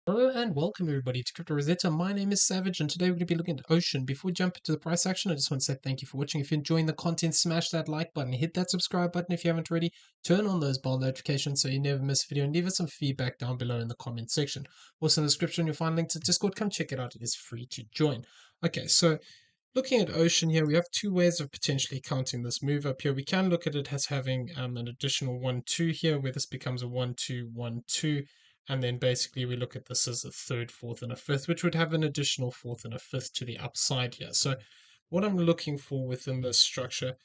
Hello and welcome everybody to Crypto Rosetta. My name is Savage and today we're going to be looking at Ocean. Before we jump into the price action, I just want to say thank you for watching. If you're enjoying the content, smash that like button, hit that subscribe button if you haven't already, turn on those bell notifications so you never miss a video, and leave us some feedback down below in the comment section. Also in the description you'll find a link to Discord. Come check it out, it is free to join. Okay, so looking at Ocean here, we have two ways of potentially counting this move up here. We can look at it as having an additional 1-2 here, where this becomes a 1-2, 1-2, and then basically we look at this as a third, fourth, and a fifth, which would have an additional fourth and a fifth to the upside here. So what I'm looking for within this structure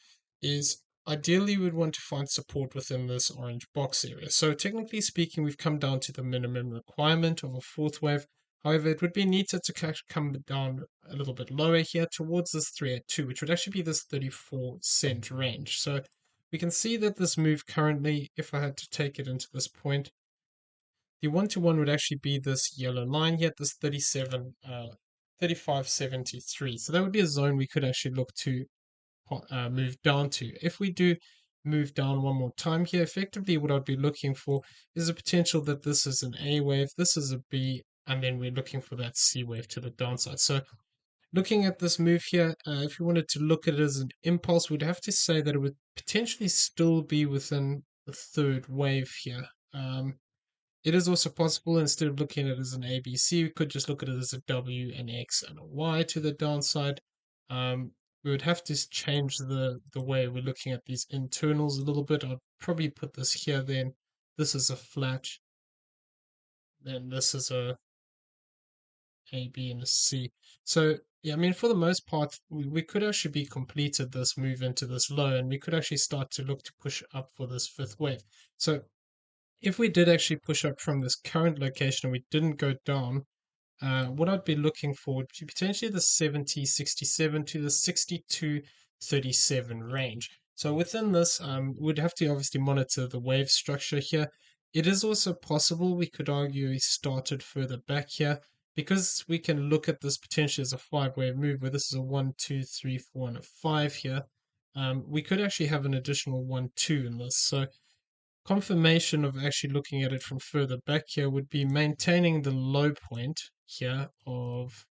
is ideally we'd want to find support within this orange box area. So technically speaking, we've come down to the minimum requirement of a fourth wave. However, it would be neater to come down a little bit lower here towards this 382, which would actually be this 34-cent range. So we can see that this move currently, if I had to take it into this point, the 1-to-1 would actually be this yellow line here, this 35.73. So that would be a zone we could actually look to move down to. If we do move down one more time here, effectively what I'd be looking for is a potential that this is an A wave, this is a B, and then we're looking for that C wave to the downside. So looking at this move here, if you wanted to look at it as an impulse, we'd have to say that it would potentially still be within the third wave here. It is also possible, instead of looking at it as an ABC, we could just look at it as a W, an X, and a Y to the downside. We would have to change the way we're looking at these internals a little bit. I'd probably put this here, then this is a flat, then this is a B, and a C. So yeah, I mean, for the most part, we could actually be completed this move into this low, and we could actually start to look to push up for this fifth wave. So if we did actually push up from this current location and we didn't go down, what I'd be looking for would be potentially the 70.67 to the 62.37 range. So within this, we'd have to obviously monitor the wave structure here. It is also possible, we could argue, we started further back here, because we can look at this potentially as a five-wave move, where this is a 1, 2, 3, 4, and a 5 here. We could actually have an additional 1, 2 in this. So confirmation of actually looking at it from further back here would be maintaining the low point here of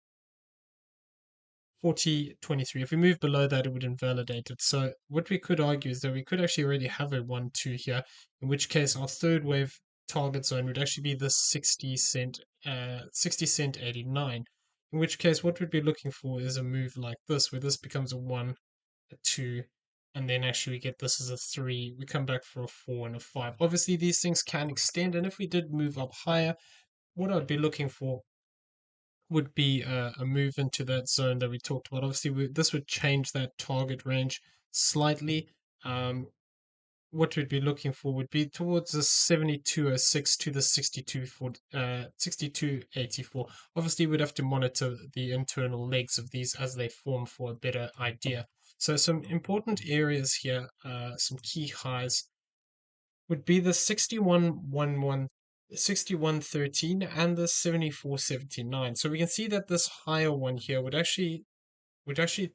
40.23. If we move below that, it would invalidate it. So what we could argue is that we could actually already have a 1-2 here, in which case our third wave target zone would actually be the 60 cent 89. In which case, what we'd be looking for is a move like this, where this becomes a 1, a 2, and then actually we get this as a 3. We come back for a 4 and a 5. Obviously, these things can extend, and if we did move up higher, what I'd be looking for would be a move into that zone that we talked about. Obviously, this would change that target range slightly. What we'd be looking for would be towards the 72.06 to the 62.84. Obviously, we'd have to monitor the internal legs of these as they form for a better idea. So some important areas here, some key highs, would be the 61.11, 61.13, and the 74.79. So we can see that this higher one here would actually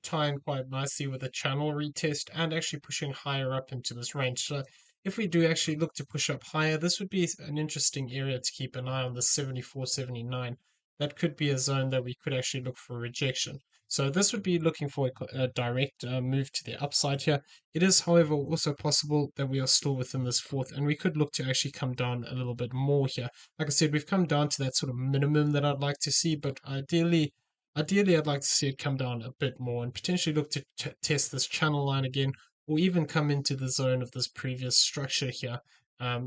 tie in quite nicely with a channel retest and actually pushing higher up into this range. So if we do actually look to push up higher, this would be an interesting area to keep an eye on, the 74.79. That could be a zone that we could actually look for rejection. So this would be looking for a direct move to the upside here. It is, however, also possible that we are still within this fourth, and we could look to actually come down a little bit more here. Like I said, we've come down to that sort of minimum that I'd like to see, but ideally, I'd like to see it come down a bit more and potentially look to test this channel line again, or even come into the zone of this previous structure here.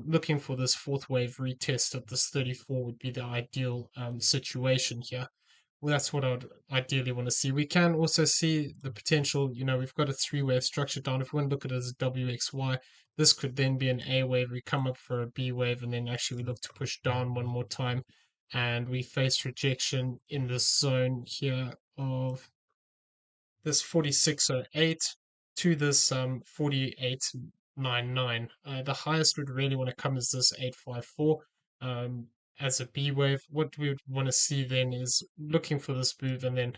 Looking for this fourth wave retest of this 34 would be the ideal situation here. Well, that's what I'd ideally want to see. We can also see the potential, we've got a three-wave structure down. If we want to look at it as WXY, this could then be an A wave. We come up for a B wave, and then actually we look to push down one more time, and we face rejection in this zone here of this 46.08 to this 48.99. The highest would really want to come as this 854 as a B wave. What we would want to see then is looking for this move, and then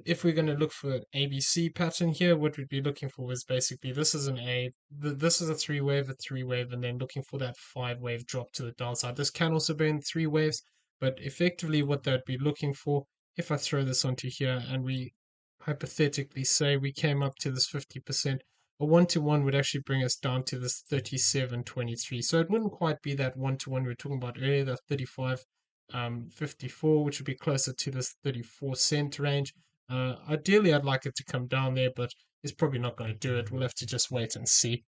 if we're going to look for an ABC pattern here, what we'd be looking for is basically this is an A, this is a three wave, and then looking for that five wave drop to the downside. This can also be in three waves, But effectively, what they'd be looking for, if I throw this onto here and we hypothetically say we came up to this 50%, a 1-to-1 would actually bring us down to this 37.23. So it wouldn't quite be that 1-to-1 we were talking about earlier, the 35.54, which would be closer to this 34-cent range. Ideally, I'd like it to come down there, but it's probably not going to do it. We'll have to just wait and see.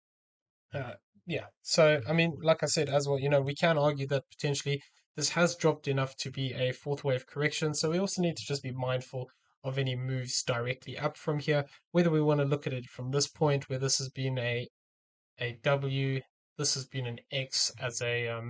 Uh, yeah. So, I mean, like I said as well, we can argue that potentially this has dropped enough to be a fourth wave correction. So we also need to just be mindful of any moves directly up from here, whether we want to look at it from this point where this has been a W, this has been an X as a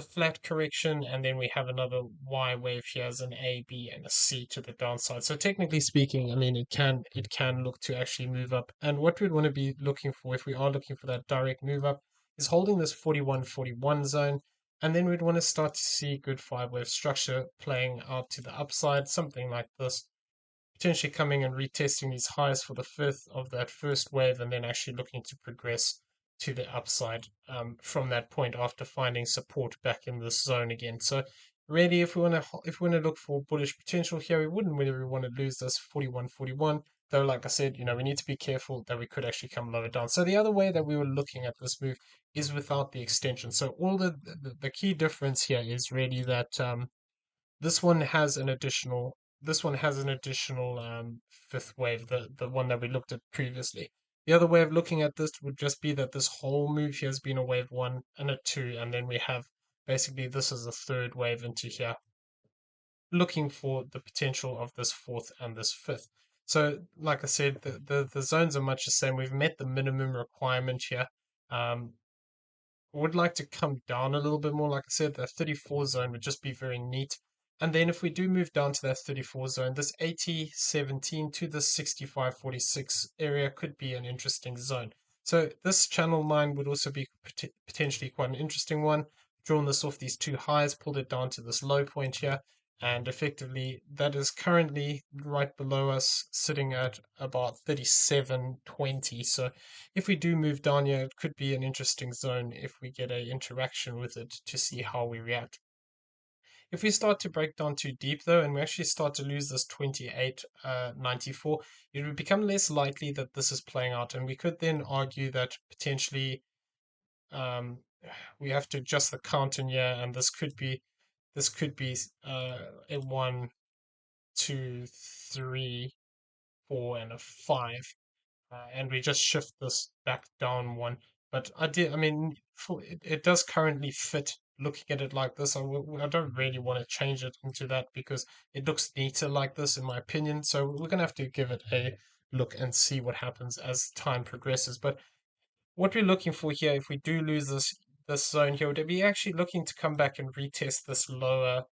flat correction, and then we have another Y wave here as an A, B, and a C to the downside. So technically speaking, I mean, it can look to actually move up. And what we'd want to be looking for, if we are looking for that direct move up, is holding this 41.41 zone. And then we'd want to start to see good five wave structure playing out to the upside, something like this, potentially coming and retesting these highs for the fifth of that first wave, and then actually looking to progress to the upside from that point after finding support back in this zone again. So really, if we want to look for bullish potential here, we wouldn't really want to lose this 41.41. Though, like I said, we need to be careful that we could actually come lower down. So the other way that we were looking at this move is without the extension. So all the key difference here is really that this one has an additional fifth wave, the one that we looked at previously. The other way of looking at this would just be that this whole move here has been a wave one and a two, and then we have basically this is a third wave into here, looking for the potential of this fourth and this fifth. So, like I said, the zones are much the same. We've met the minimum requirement here. Um, would like to come down a little bit more. Like I said, that 34 zone would just be very neat. And then if we do move down to that 34 zone, this 80.17 to the 65.46 area could be an interesting zone. So this channel line would also be potentially quite an interesting one. Drawn this off these two highs, pulled it down to this low point here, and effectively that is currently right below us, sitting at about 37.20. So if we do move down here, it could be an interesting zone if we get a interaction with it to see how we react. If we start to break down too deep though, and we actually start to lose this 28.94, it would become less likely that this is playing out, and we could then argue that potentially um, we have to adjust the count in here, and this could be a 1, 2, 3, 4, and a 5. And we just shift this back down one. But I mean, it does currently fit looking at it like this. I don't really want to change it into that because it looks neater like this, in my opinion. So we're going to have to give it a look and see what happens as time progresses. But what we're looking for here, if we do lose this zone here, would be actually looking to come back and retest this lower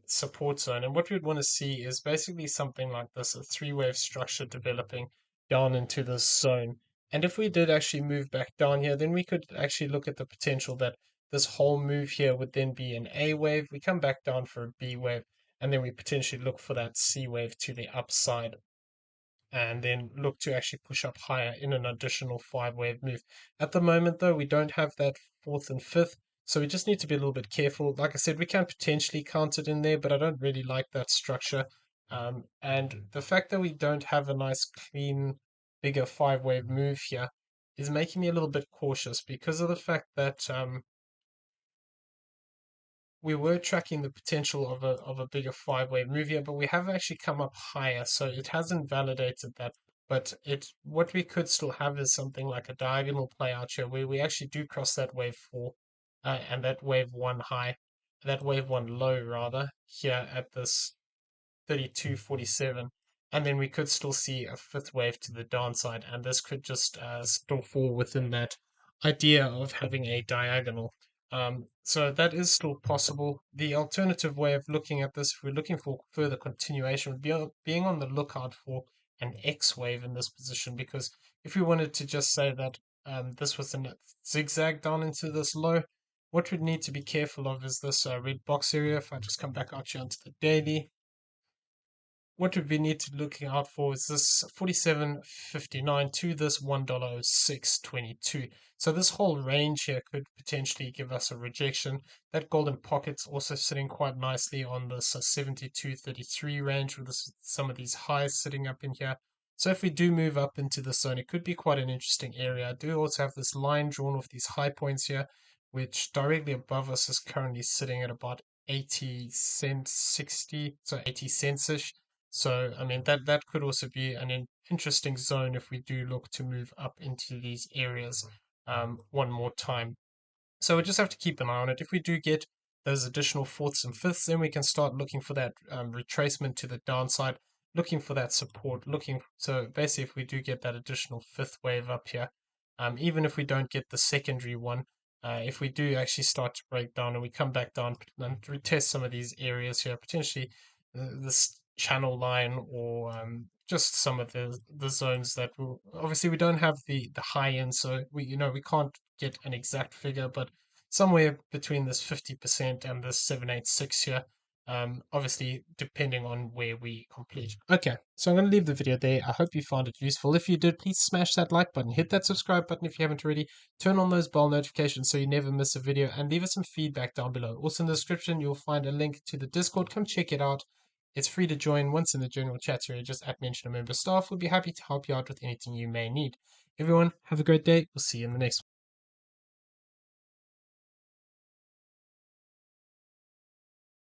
support zone. And what we'd want to see is basically something like this, a three-wave structure developing down into this zone. And if we did actually move back down here, then we could actually look at the potential that this whole move here would then be an A wave. We come back down for a B wave, and then we potentially look for that C wave to the upside, and then look to actually push up higher in an additional five wave move. At the moment, though, we don't have that fourth and fifth, so we just need to be a little bit careful. Like I said, we can potentially count it in there, but I don't really like that structure. And the fact that we don't have a nice, clean, bigger five wave move here is making me a little bit cautious because of the fact that we were tracking the potential of a bigger five wave move here, but we have actually come up higher, so it hasn't validated that. But what we could still have is something like a diagonal play out here where we actually do cross that wave four and that wave one high, that wave one low rather, here at this 32.47, and then we could still see a fifth wave to the downside, and this could just still fall within that idea of having a diagonal. So that is still possible. The alternative way of looking at this, if we're looking for further continuation, would be being on the lookout for an X wave in this position, because if we wanted to just say that this was a zigzag down into this low, what we'd need to be careful of is this red box area. If I just come back out here onto the daily, what we need to looking out for is this 47.59 to this $1.0622. So this whole range here could potentially give us a rejection. That golden pocket's also sitting quite nicely on this 72.33 range with this, some of these highs sitting up in here. So if we do move up into the zone, it could be quite an interesting area. I do also have this line drawn with these high points here, which directly above us is currently sitting at about 80 cents, 60, so 80 cents ish. So, I mean, that could also be an interesting zone if we do look to move up into these areas one more time. So we just have to keep an eye on it. If we do get those additional fourths and fifths, then we can start looking for that retracement to the downside, looking for that support, so basically if we do get that additional fifth wave up here, even if we don't get the secondary one, if we do actually start to break down and we come back down and retest some of these areas here, potentially this channel line or just some of the zones that will obviously we don't have the high end, so we can't get an exact figure, but somewhere between this 50% and this 786 here. Obviously, depending on where we complete. Okay, so I'm going to leave the video there. I hope you found it useful. If you did, please smash that like button, hit that subscribe button if you haven't already, turn on those bell notifications so you never miss a video, and leave us some feedback down below. Also in the description, you'll find a link to the Discord. Come check it out. It's free to join. Once in the general chat area, just mention a member staff. We'll be happy to help you out with anything you may need. Everyone, have a great day. We'll see you in the next one.